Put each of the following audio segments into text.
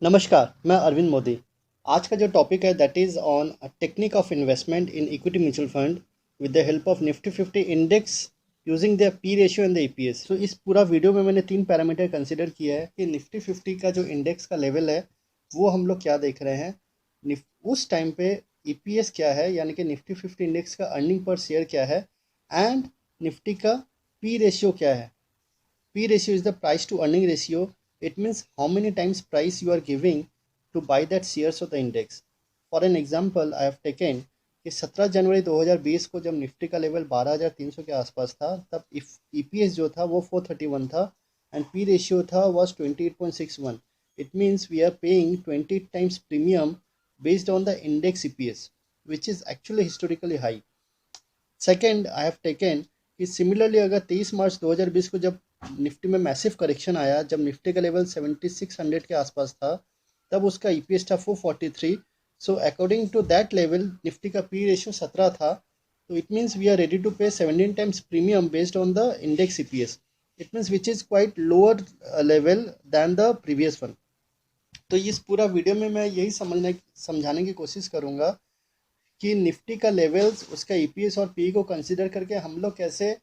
नमस्कार, मैं अरविंद मोदी। आज का जो टॉपिक है that is on technique of investment in equity mutual fund with the help of Nifty 50 index using the P ratio and the EPS. तो इस पूरा वीडियो में मैंने तीन पैरामीटर कंसिडर किया है कि निफ्टी 50 का जो इंडेक्स का लेवल है वो हम लोग क्या देख रहे हैं, उस टाइम पे ईपीएस क्या है, यानी कि निफ्टी 50 इंडेक्स का अर्निंग पर शेयर क्या है, एंड निफ्टी का पी रेशियो क्या है। P ratio is the price to earning ratio. It means how many times price you are giving to buy that shares of the index. For an example, I have taken कि 17 जनवरी 2020 को जब Nifty का level 12,300 के आसपास था, तब EPS जो था वो 431 था एंड पी रेशियो था was 28.61. It means we are paying 20 times premium based on the index EPS, which is actually historically high. Second I have taken कि सिमिलरली अगर 23 मार्च 2020 को जब निफ्टी में मैसिव करेक्शन आया, जब निफ्टी का level 7600 के आसपास था, तब उसका ईपीएस था 443। So according to that level Nifty का पी रेशियो 17 था। तो it means we are ready to pay 17 times premium based on the index EPS. It means which is quite lower level than the previous one. तो इस पूरा video में मैं यही समझाने की कोशिश करूँगा कि निफ्टी का लेवल्स, उसका ईपीएस और पी को कंसिडर करके हम लोग कैसे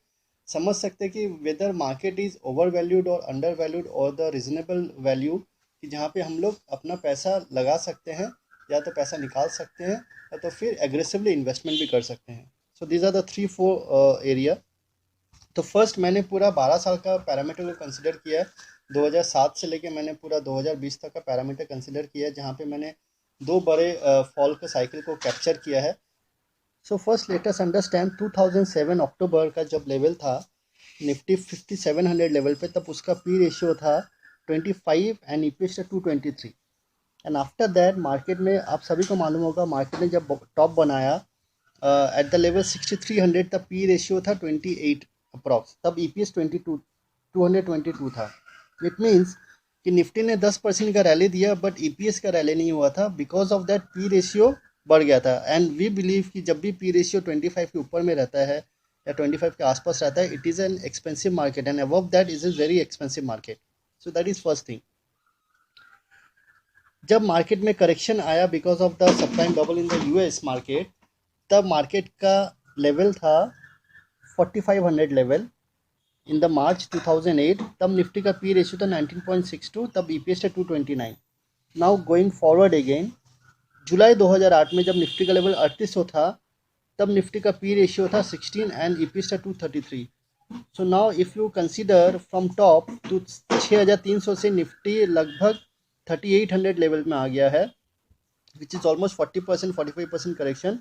समझ सकते हैं कि whether market is over valued और अंडर वैल्यूड और द रिजनेबल वैल्यू, कि जहाँ पे हम लोग अपना पैसा लगा सकते हैं या तो पैसा निकाल सकते हैं या तो फिर एग्रेसिवली इन्वेस्टमेंट भी कर सकते हैं। So these are the 3-4 area. तो फर्स्ट मैंने पूरा 12 साल का पैरामीटर को कंसिडर किया है। 2007 से लेके मैंने पूरा 2020 तक का पैरामीटर कंसिडर किया है, जहाँ पे मैंने दो बड़े फॉल के साइकिल को कैप्चर किया है। So first let us understand 2007 अक्टूबर का जब लेवल था निफ्टी 5700 लेवल पे, तब उसका पी रेशियो था 25 एंड ईपीएस था 223। एंड आफ्टर दैट मार्केट में, आप सभी को मालूम होगा, मार्केट ने जब टॉप बनाया एट द लेवल 6300, तब पी रेशियो था 28 अप्रॉक्स, तब ईपीएस 222 था। इट मीन्स कि निफ्टी ने 10% का रैली दिया बट ईपीएस का रैली नहीं हुआ था, because of that P ratio बढ़ गया था। एंड वी बिलीव कि जब भी पी रेशियो 25 के ऊपर में रहता है या 25 के आसपास रहता है, it is an expensive market and above that is is very expensive market. So that is first thing. जब मार्केट में करेक्शन आया because of the subprime bubble in the US market, तब मार्केट का लेवल था 4500 level in the मार्च 2008। तब Nifty का P ratio था 19.62, तब ईपीएस था 229। नाउ गोइंग फॉरवर्ड अगेन, जुलाई 2008 में जब निफ्टी का लेवल 3800 था, तब निफ्टी का पी रेशियो था 16 एंड ईपीएस था 233। So now if you consider from top to 6300 से निफ्टी लगभग 3800 लेवल में आ गया है, विच इज़ ऑलमोस्ट 40% 45% करेक्शन।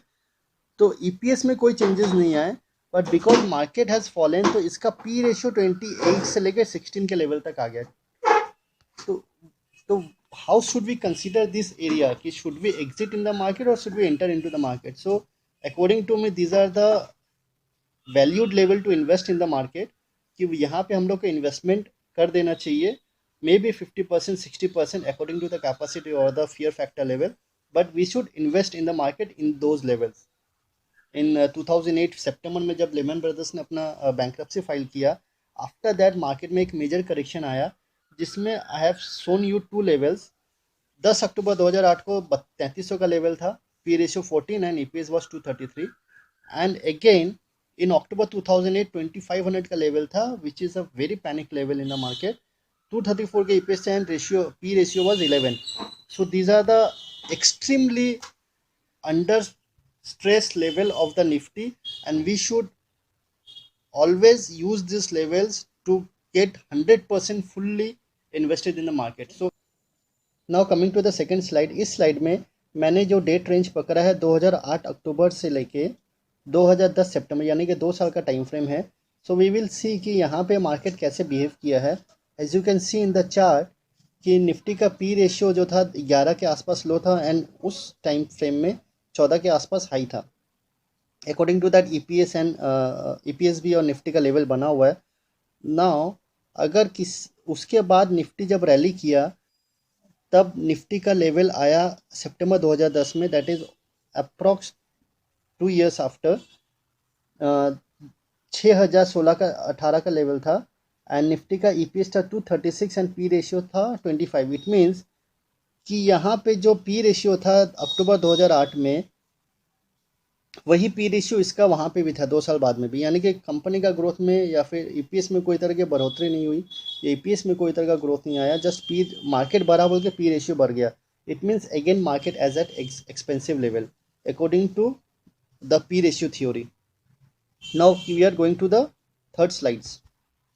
तो ईपीएस में कोई चेंजेस नहीं आए, but because market has fallen, तो इसका पी रेशियो 28 से लेकर 16 के लेवल तक आ गया। तो तो how should we consider this area, कि should we exit in the market or should we enter into the market? So according to me these are the valued level to invest in the market, कि यहाँ पे हम लोग को investment कर देना चाहिए, may be 50% 60% according to the capacity और the fear factor level, but we should invest in the market in those levels. In 2008 सितंबर में जब लेमन ब्रदर्स ने अपना बैंक्रप्सी फाइल किया, आफ्टर दैट मार्केट में एक मेजर करेक्शन आया, जिसमें I have shown you two levels. 10 अक्टूबर 2008 को 3300 का लेवल था, P ratio 14 and EPS was 233। And again in October 2008 2500 का लेवल था, which is a very panic level in the market. 234 के EPS and ratio P ratio was 11। So these are the extremely under stress level of the nifty, and we should always use these levels to get 100% fully invested in the market. So now coming to the second slide. इस slide में मैंने जो date range पकड़ा है 2008 अक्टूबर से लेके 2010 सितंबर, यानी कि 2 साल का टाइम फ्रेम है। सो वी विल सी कि यहाँ पे मार्केट कैसे बिहेव किया है। As you can see in the chart कि निफ्टी का पी रेशियो जो था 11 के आसपास लो था एंड उस टाइम फ्रेम में 14 के आसपास हाई था। According to that EPS and EPS भी और निफ्टी का लेवल बना हुआ है। नाउ अगर उसके बाद निफ्टी जब रैली किया, तब निफ्टी का लेवल आया सितंबर 2010 में, that is approx 2 years after. 6016 का 18 का लेवल था एंड निफ्टी का ईपीएस था 236 एंड पी रेशियो था 25। इट मीन्स कि यहाँ पे जो पी रेशियो था अक्टूबर 2008 में, वही पी रेशियो इसका वहाँ पे भी था 2 साल बाद में भी, यानी कि कंपनी का ग्रोथ में या फिर ईपीएस में कोई तरह की बढ़ोतरी नहीं हुई, ईपीएस में कोई तरह का ग्रोथ नहीं आया, जस्ट पी मार्केट बढ़ा बोल के पी रेशियो बढ़ गया. It means again market as at expensive level according to the P ratio theory. Now we are going to the third slides.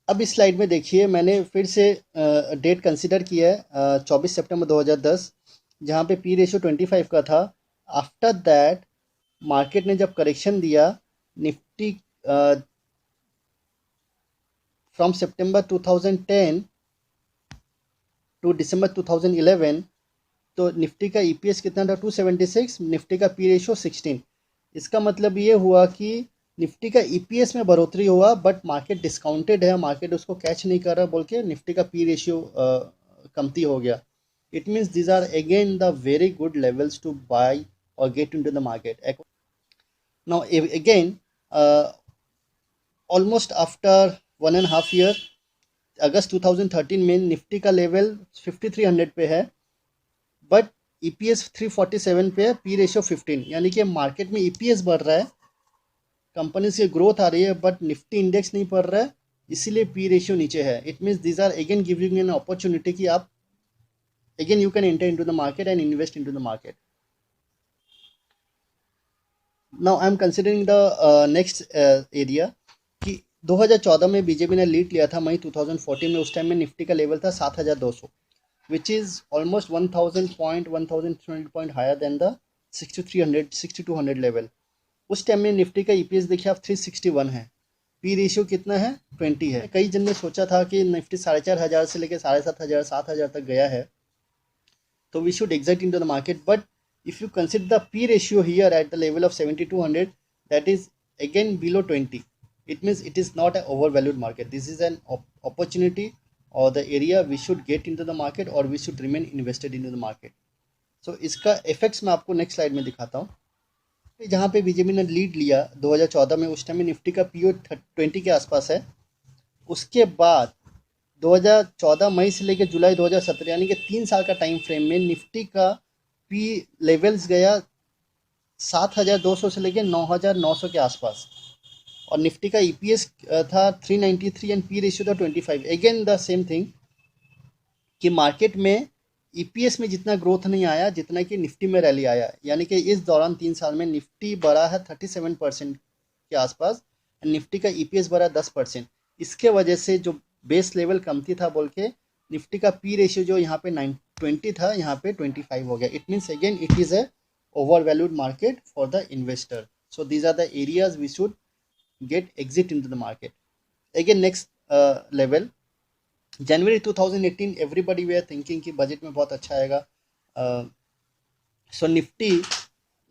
अब इस स्लाइड में देखिए मैंने फिर से डेट कंसिडर किया है 24 सितंबर 2010, जहाँ पे पी रेशियो 25 का था. आफ्टर दैट मार्केट ने जब करेक्शन दिया, निफ्टी फ्रॉम सितंबर 2010 टू दिसंबर 2011, तो निफ्टी का ईपीएस कितना था 276, निफ्टी का पी रेशियो 16. इसका मतलब ये हुआ कि निफ्टी का ईपीएस में बढ़ोतरी हुआ बट मार्केट डिस्काउंटेड है, मार्केट उसको कैच नहीं कर रहा बोल के निफ्टी का पी रेशियो कमती हो गया. It means these are again the very good levels to buy और get into the market. Now again almost after 1.5 year, अगस्त 2013 में निफ्टी का लेवल 5300 पे है बट ईपीएस 347 पे है, पी रेशियो 15. यानी कि मार्केट में ईपीएस बढ़ रहा है, कंपनी से ग्रोथ आ रही है बट निफ्टी इंडेक्स नहीं बढ़ रहा है, इसीलिए पी रेशियो नीचे है. It means these are again giving an opportunity कि आप again you can enter into the market and invest into the market. Now I am considering the next area कि 2014 में बीजेपी ने लीड लिया था मई 2014 में. उस टाइम में निफ्टी का लेवल था 7200, which is almost 1000 point 1300 point higher than the 6200 level. उस टाइम में निफ्टी का ईपीएस देखिए आप 361 है, पी रेशियो कितना है 20 है. कई जन ने सोचा था कि निफ्टी 4500 से लेकर 7500 7000 तक गया है, तो we should exit into the market. But if you consider the P ratio here at the level of 7200, that is again below 20, it means it is not an overvalued market. This is an opportunity or the area we should get into the market or we should remain invested into the market. So इसका effects मैं आपको next slide में दिखाता हूँ. जहाँ पे BJP ने lead लिया 2014 में, उस टाइम में निफ्टी का पीओ 20 के आसपास है. उसके बाद 2014 मई से लेकर जुलाई 2017 यानी कि 3 साल का टाइम फ्रेम में निफ्टी का पी लेवल्स गया 7200 से लेकर 9900 के आसपास, और निफ्टी का ईपीएस था 393 एंड पी रेशियो था 25. अगेन द सेम थिंग कि मार्केट में ईपीएस में जितना ग्रोथ नहीं आया जितना कि निफ्टी में रैली आया. यानी कि इस दौरान 3 साल में निफ्टी बढ़ा है 37% के आसपास एंड निफ्टी का ईपीएस बढ़ा 10%. इसके वजह से जो बेस लेवल कमती था बोल के निफ्टी का पी रेशियो जो यहाँ पे 20 था यहाँ पे 25 हो गया. It means again it is a over valued market for the investor. So these are the areas we should get exit in to the market. Again next level January 2018, everybody we are thinking कि budget में बहुत अच्छा आएगा. सो Nifty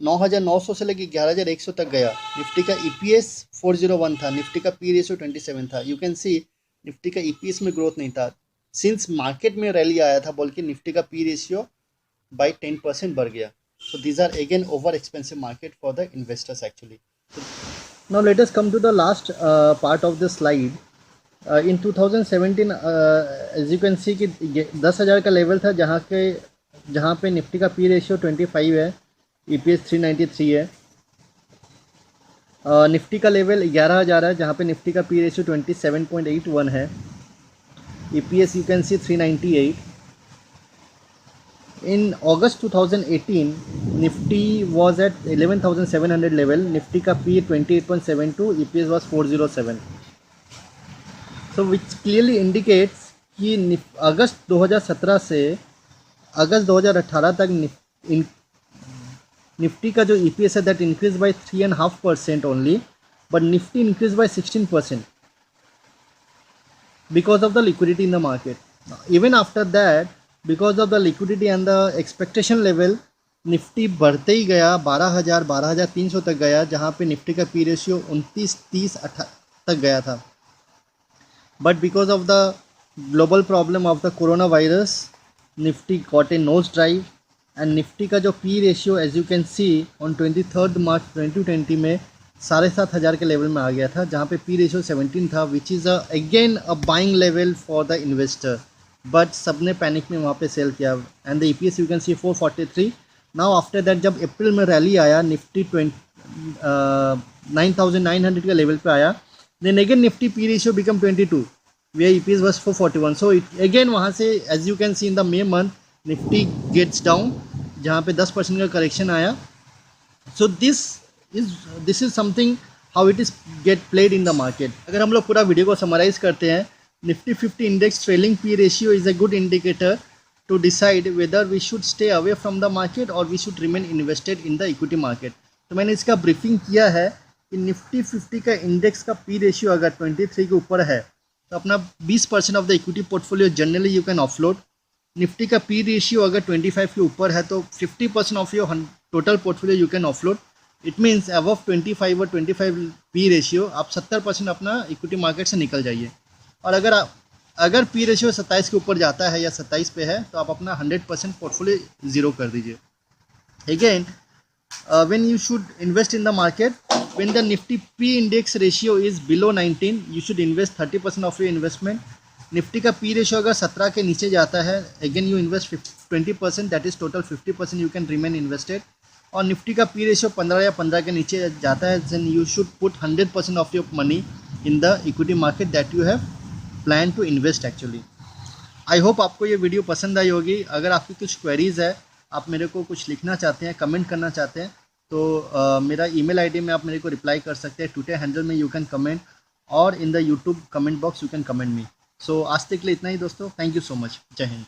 9900 से लेकर 11100 तक गया. Nifty का ईपीएस 401 था, निफ्टी का पी रेशियो 27 था. यू कैन सी निफ्टी का ईपीएस में ग्रोथ नहीं था. सिंस मार्केट में रैली आया था बोल के निफ्टी का पी रेशियो बाई 10% बढ़ गया. So these are again over expensive market for the investors actually. Now let us come to the last part of the slide. In 2017 as you can see कि 10,000 का level था जहाँ पे Nifty का P ratio 25 है, EPS 393 है. Nifty का level 11,000 है जहाँ पे निफ्टी का पी रेशियो 27.81 है. EPS you can see 398. In August 2018, Nifty was at 11,700 level. Nifty का P 28.72, EPS was 407. So which clearly indicates कि अगस्त 2017 से अगस्त 2018 तक निफ्टी का जो EPS है that increased by 3.5% only, but Nifty increased by 16%. Because of the liquidity in the market. Even after that, because of the liquidity and the expectation level, Nifty बढ़ते ही गया 12,000 12,300 तक गया, जहाँ पे निफ्टी का पी रेशियो 29 30 तक गया था. But because of the global problem of the corona virus, Nifty got a nose drive and Nifty का जो P ratio as you can see on 23 March 2020 में 7,500 के लेवल में आ गया था, जहाँ पे पी रेशियो 17 था, which is again a buying level for the investor. But सबने पैनिक में वहाँ पे सेल किया and the EPS you can C 443। Now after that जब अप्रैल में रैली आया, निफ्टी 9,900 का लेवल पे आया, then again Nifty P ratio become 22 where EPS was 441. So it again वहाँ से as you can see in the May month Nifty gets down जहाँ पे 10% का करेक्शन आया. So this is something how it is get played in the market. अगर हम लोग पूरा वीडियो को समराइज करते हैं, Nifty 50 index trailing P ratio is a good indicator to decide whether we should stay away from the market or we should remain invested in the equity market. तो मैंने इसका ब्रीफिंग किया है कि Nifty 50 का index का P ratio अगर 23 के ऊपर है तो अपना 20% of the equity portfolio generally you can offload. Nifty का पी रेशियो अगर 25 के ऊपर है तो 50% of your total portfolio you can offload. It means above 25 और 25 पी रेशियो आप 70% अपना इक्विटी मार्केट से निकल जाइए. और अगर पी रेशियो 27 के ऊपर जाता है या 27 पे है तो आप अपना 100% पोर्टफोलियो ज़ीरो कर दीजिए. Again when you should invest in the market, when the nifty p index ratio is below 19 you should invest 30% of your investment. Nifty का पी रेशियो अगर 17 के नीचे जाता है again you invest 20%, that is total 50% you can remain invested. और Nifty का P ratio 15 या 15 के नीचे जाता है then you should put 100% of your money in the equity market that you have plan to invest actually. I hope आपको ये video पसंद आई होगी. अगर आपकी कुछ क्वेरीज़ है, आप मेरे को कुछ लिखना चाहते हैं, कमेंट करना चाहते हैं तो मेरा ईमेल आईडी में आप मेरे को रिप्लाई कर सकते हैं. ट्विटर हैंडल में यू कैन कमेंट और in the YouTube comment box you can comment me. So आज तक के लिए इतना ही दोस्तों. Thank you so much. जय हिंद.